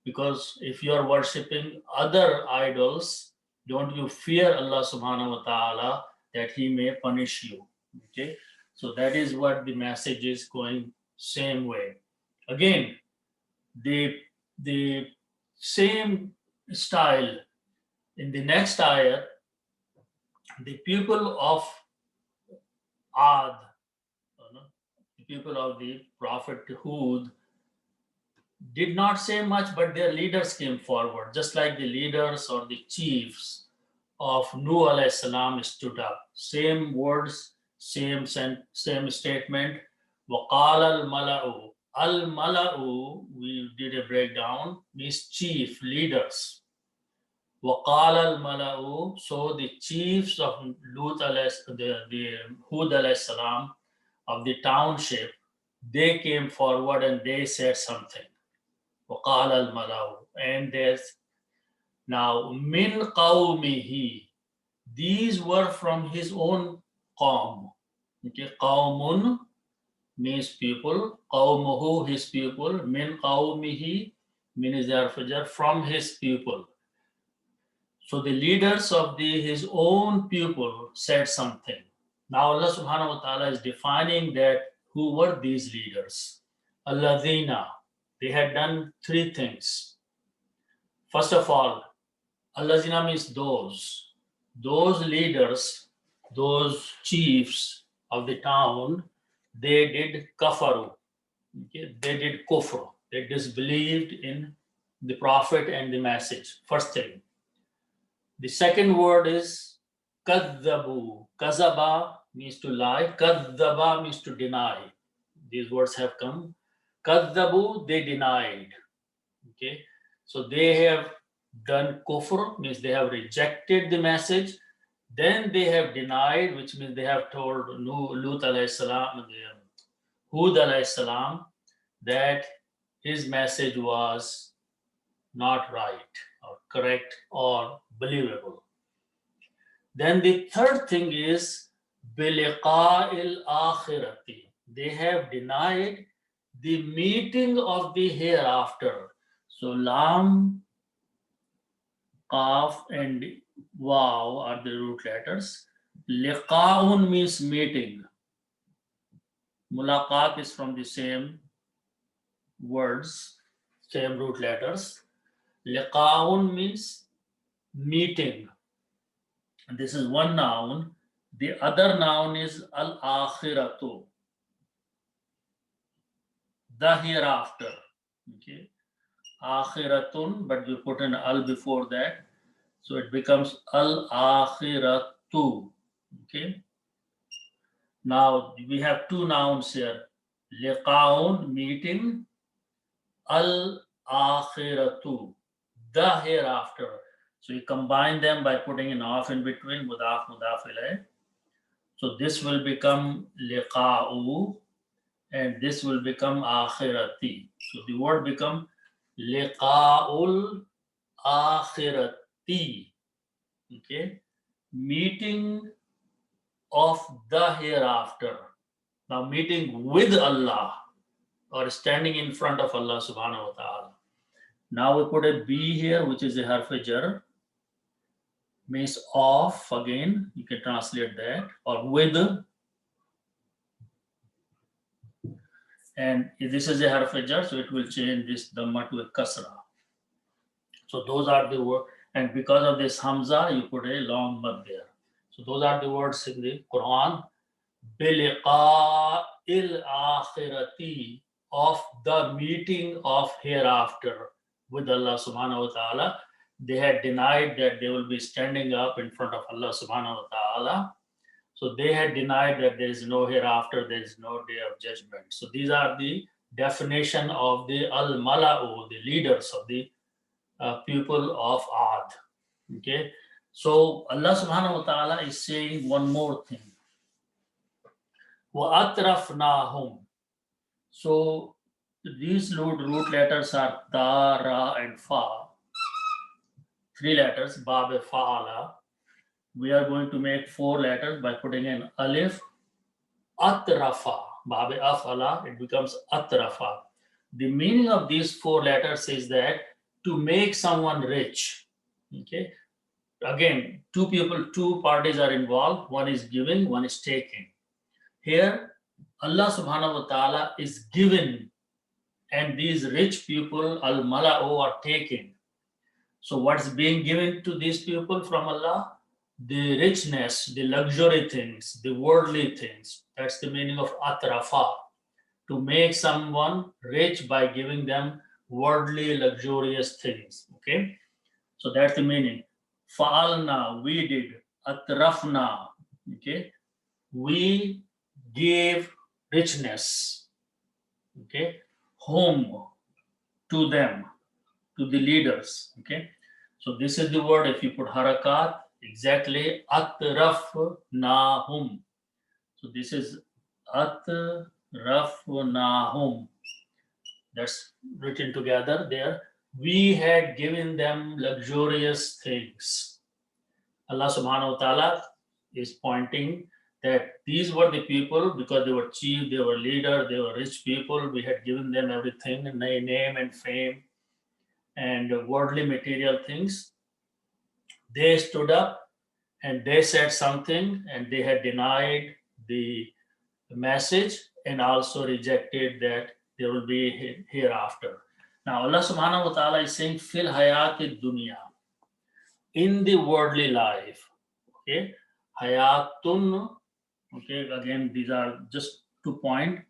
because if you are worshipping other idols, Don't you fear Allah subhanahu wa ta'ala that he may punish you. Okay, so that is what the message is going same way. Again, the same style in the next ayat, the people of Ad, the people of the Prophet Hud did not say much, but their leaders came forward, just like the leaders or the chiefs of Nuh alayhi salam stood up. Same words, same statement. وَقَالَ الْمَلَأُ. Al-Mala'u, we did a breakdown, means chief, leaders. وَقَالَ الْمَلَأُ. So the chiefs of the Hud alayhi salam, of the township, they came forward and they said something. وَقَالَ الْمَلَأُ. And there's now min qawmihi. These were from his own qawm. Okay, qawmun means people. Qawmuhu, his people. Min qawmihi means from his people. So the leaders of his own people said something. Now Allah subhanahu wa ta'ala is defining that who were these leaders. Alladhina. They had done three things. First of all, Allazina means those leaders, those chiefs of the town, they did kafaru. Okay? They did kufr. They disbelieved in the Prophet and the message. First thing. The second word is kadzabu. Kazaba means to lie. Kadzaba means to deny. These words have come. Kadzabu, they denied. Okay, so they have done kufr, means they have rejected the message. Then they have denied, which means they have told Lut alayhi salam, Hud alayhi salam, that his message was not right or correct or believable. Then the third thing is biliqa'il akhirati. They have denied the meeting of the hereafter. So lam, qaf and waw are the root letters. Liqa'un means meeting. Mulaqat is from the same words, same root letters. Liqa'un means meeting. And this is one noun. The other noun is al-akhiratu, the hereafter. Okay, akhiratun, but we put an al before that, so it becomes al-akhiratu. Okay, now we have two nouns here, liqaun, meeting, al-akhiratu, the hereafter. So you combine them by putting an off in between, mudaf ilayh. So this will become liqa'u, and this will become akhirati. So the word become liqa'ul akhirati. Okay, meeting of the hereafter. Now meeting with Allah or standing in front of Allah subhanahu wa ta'ala. Now we put a B here, which is a harf jar, means off. Again, you can translate that, or with. And this is a harf jar, so it will change this dhamma to a kasra. So those are the words, and because of this hamza, you put a long mad there. So those are the words in the Quran. Biliqa'il akhirati, of the meeting of hereafter with Allah subhanahu wa ta'ala. They had denied that they will be standing up in front of Allah subhanahu wa ta'ala. So they had denied that there is no hereafter, there is no day of judgment. So these are the definition of the al-mala'u, the leaders of the people of Ad. Okay, so Allah subhanahu wa ta'ala is saying one more thing. وَأَطْرَفْنَاهُمْ. So these root letters are ta, ra, and fa. Three letters, bab, fa'ala. We are going to make four letters by putting an alif. Atrafa, bab, afala, it becomes atrafa. The meaning of these four letters is that to make someone rich. Okay, Again, two parties are involved. One is giving, one is taking. Here, Allah subhanahu wa ta'ala is giving, and these rich people, al-mala'u, are taking. So what's being given to these people from Allah? The richness, the luxury things, the worldly things. That's the meaning of atrafa. To make someone rich by giving them worldly, luxurious things. Okay? So that's the meaning. Fa'alna, we did. Atrafna, okay? We gave richness, okay? Home to them, to the leaders, okay? So this is the word, if you put harakat, exactly, atrafnahum. So this is atrafnahum. That's written together there. We had given them luxurious things. Allah subhanahu wa ta'ala is pointing that these were the people, because they were chief, they were leader, they were rich people. We had given them everything, name and fame and worldly material things. They stood up and they said something, and they had denied the message and also rejected that there will be hereafter. Now Allah subhanahu wa ta'ala is saying fil hayati dunya, in the worldly life. Okay, hayatun. Okay, again these are just 2 point.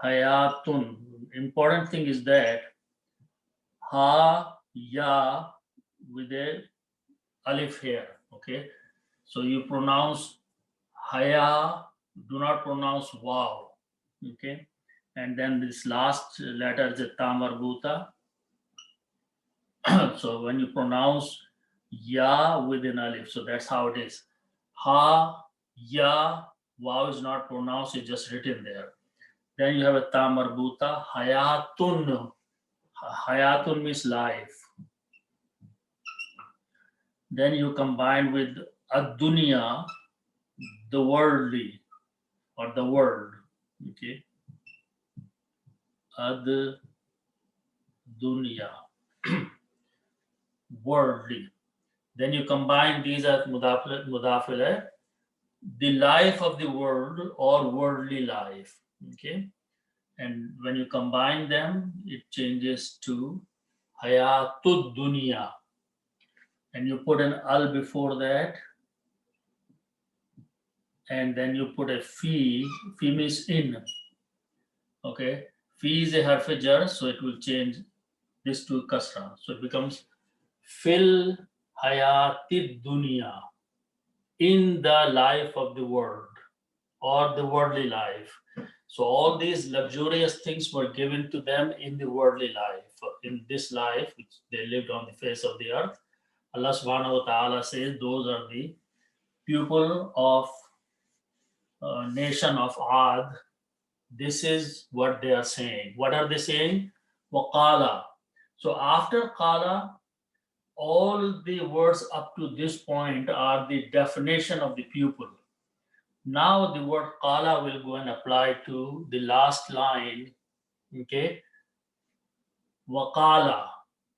Hayatun. Important thing is that ha ya with a alif here. Okay, so you pronounce haya, do not pronounce wow. Okay, and then this last letter is a ta marbuta. So when you pronounce ya with an alif, so that's how it is. Ha, ya, wow is not pronounced, it's just written there. Then you have a ta marbuta, hayatun. Hayatun means life. Then you combine with ad-dunya, the worldly or the world. Okay. Ad-dunya. Worldly. Then you combine these as mudafile, the life of the world or worldly life. Okay. And when you combine them, it changes to hayatud dunya. And you put an al before that. And then you put a fi. Fi means in. Okay. Fi is a harf jar, so it will change this to kasra. So it becomes fil hayatid dunya, in the life of the world or the worldly life. So all these luxurious things were given to them in the worldly life. In this life, which they lived on the face of the earth, Allah subhanahu wa ta'ala says those are the people of nation of Ad. This is what they are saying. What are they saying? Waqala. So after qala, all the words up to this point are the definition of the pupil. Now the word qala will go and apply to the last line. Okay. Waqala.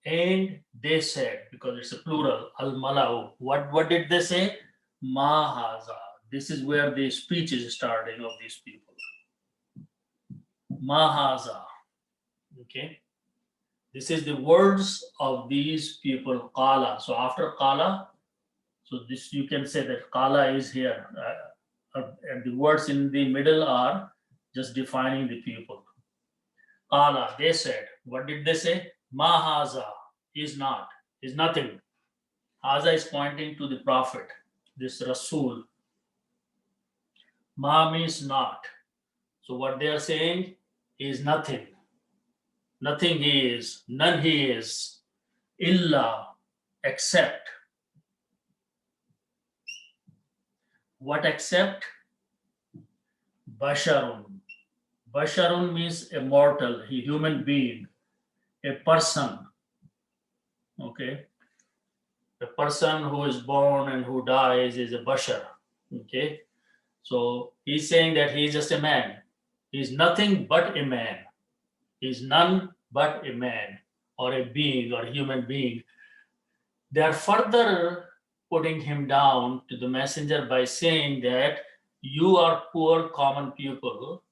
And they said, because it's a plural, al-mala'u. What did they say? Ma haza. This is where the speech is starting of these people. Ma haza. Okay. This is the words of these people, qala. So after qala, so this you can say that qala is here. And the words in the middle are just defining the people. Qala, they said. What did they say? Ma haza is not, is nothing. Haza is pointing to the Prophet, this Rasul. Ma means not. So what they are saying is nothing. Nothing he is, none he is, illa, except. What except? Basharun. Basharun means a mortal, a human being, a person. Okay. A person who is born and who dies is a bashar. Okay. So he's saying that he's just a man. He's nothing but a man. He's none but a man or a being or a human being. They are further putting him down to the messenger by saying that you are poor common people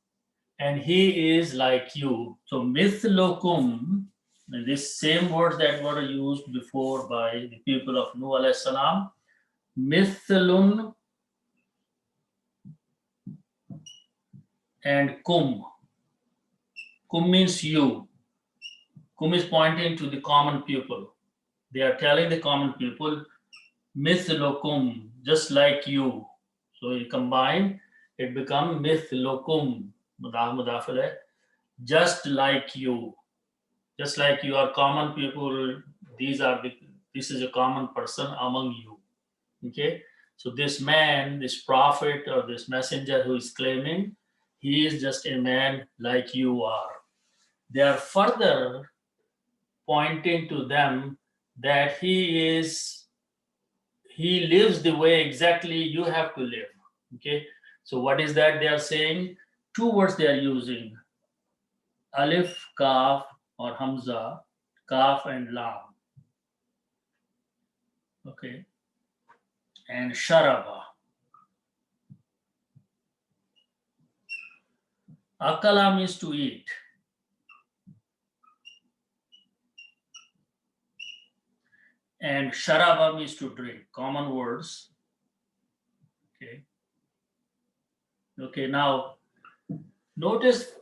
and he is like you. So mithlukum, and this same words that were used before by the people of Nuh alayhi salam, mithlun and kum. Kum means you. Kum is pointing to the common people. They are telling the common people, mithlukum, just like you. So you combine, it becomes mithlukum, just like you. Just like you are common people, this is a common person among you. Okay? So this man, this prophet or this messenger who is claiming, he is just a man like you are. They are further pointing to them that he lives the way exactly you have to live. Okay, so what is that they are saying? Two words they are using: alif, kaf, or hamza, kaf and lam. Okay, and sharaba. Akala means to eat. And sharaba means to drink. Common words. Okay. Okay, now notice,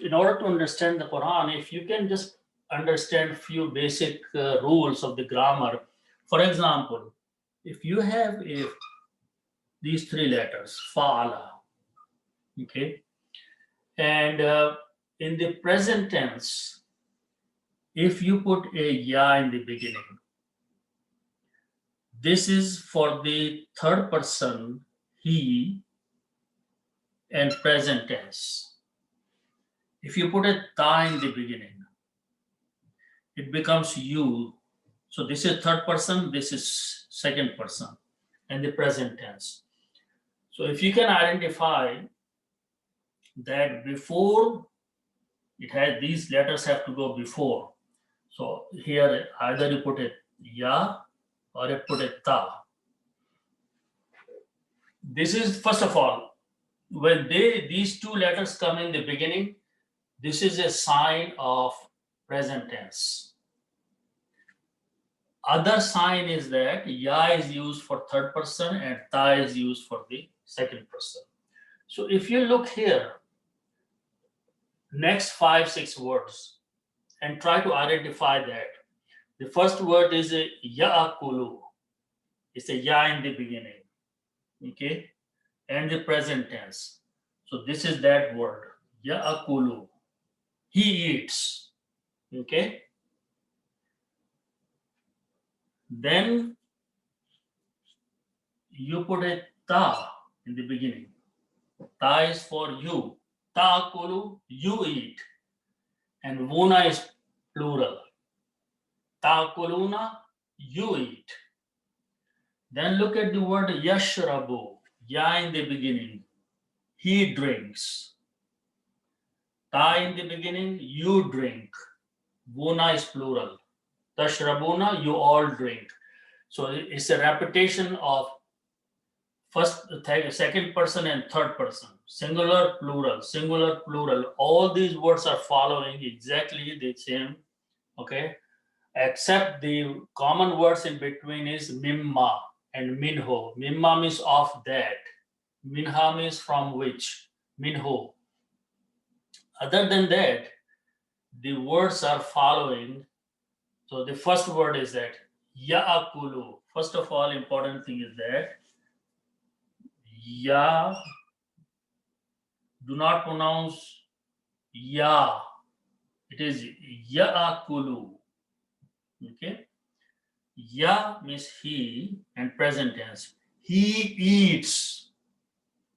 in order to understand the Quran, if you can just understand few basic rules of the grammar. For example, if you have these three letters, fa'ala, okay, and in the present tense, if you put a ya in the beginning, this is for the third person, he, and present tense. If you put a ta in the beginning, it becomes you. So this is third person, this is second person, and the present tense. So if you can identify that before, it has these letters have to go before. So here either you put a ya or you put a ta. This is, first of all, when these two letters come in the beginning, this is a sign of present tense. Other sign is that ya is used for third person and ta is used for the second person. So if you look here, next 5-6 words, and try to identify that. The first word is a ya'akulu. It's a ya in the beginning. Okay? And the present tense. So this is that word. Ya'akulu. He eats. Okay? Then you put a ta in the beginning. Ta is for you. Ta'akulu, you eat. And vuna is plural. Ta'akuluna, you eat. Then look at the word yashrabu. Ya in the beginning. He drinks. Ta in the beginning, you drink. Vuna is plural. Tashrabuna, you all drink. So it's a repetition of first, second person and third person. Singular, plural, singular, plural. All these words are following exactly the same, okay? Except the common words in between is mimma and minho. Mimma means of that. Minha means from which. Minho. Other than that, the words are following. So the first word is that ya'akulu. First of all, important thing is that ya, do not pronounce ya. It is ya'akulu. Okay? Ya means he and present tense. He eats.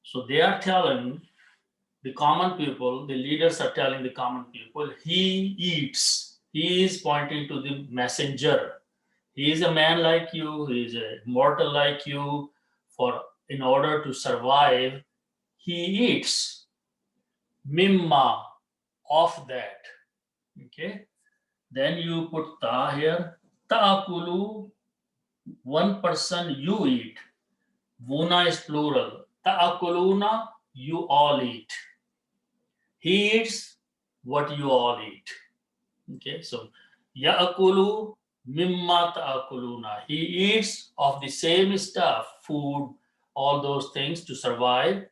So they are telling the common people, the leaders are telling the common people, he eats. He is pointing to the messenger. He is a man like you. He is a mortal like you. In order to survive, he eats. Mimma, of that. Okay. Then you put ta here. Ta'akulu, one person you eat. Vuna is plural. Ta'akuluna, you all eat. He eats what you all eat. Okay, so Ya'akulu mimma ta'akuluna. He eats of the same stuff, food, all those things to survive.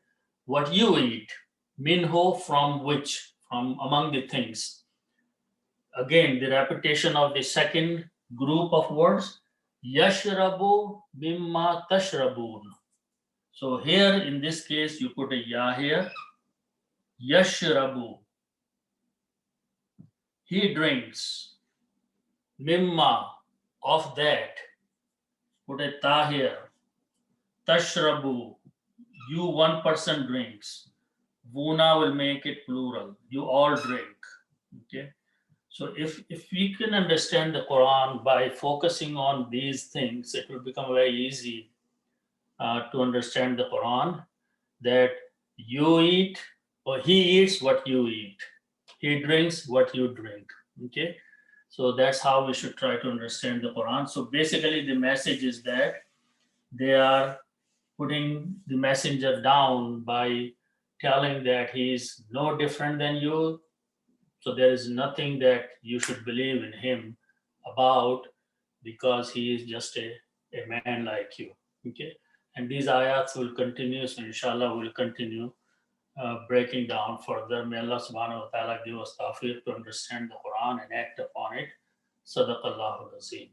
What you eat. Minho, from which, from among the things. Again, the repetition of the second group of words. Yashrabu mimma tashrabun. So here in this case, you put a ya here. Yashrabu. He drinks. Mimma, of that. Put a ta here. Tashrabu. You one person drinks. Vuna will make it plural. You all drink. Okay. So if we can understand the Quran by focusing on these things, it will become very easy to understand the Quran, that you eat or he eats what you eat. He drinks what you drink. Okay. So that's how we should try to understand the Quran. So basically the message is that they are putting the messenger down by telling that he is no different than you. So there is nothing that you should believe in him about, because he is just a man like you. Okay. And these ayats will continue. So inshallah we'll continue breaking down further. May Allah subhanahu wa ta'ala give us tawfiq to understand the Quran and act upon it. Sadaqallahu Azim.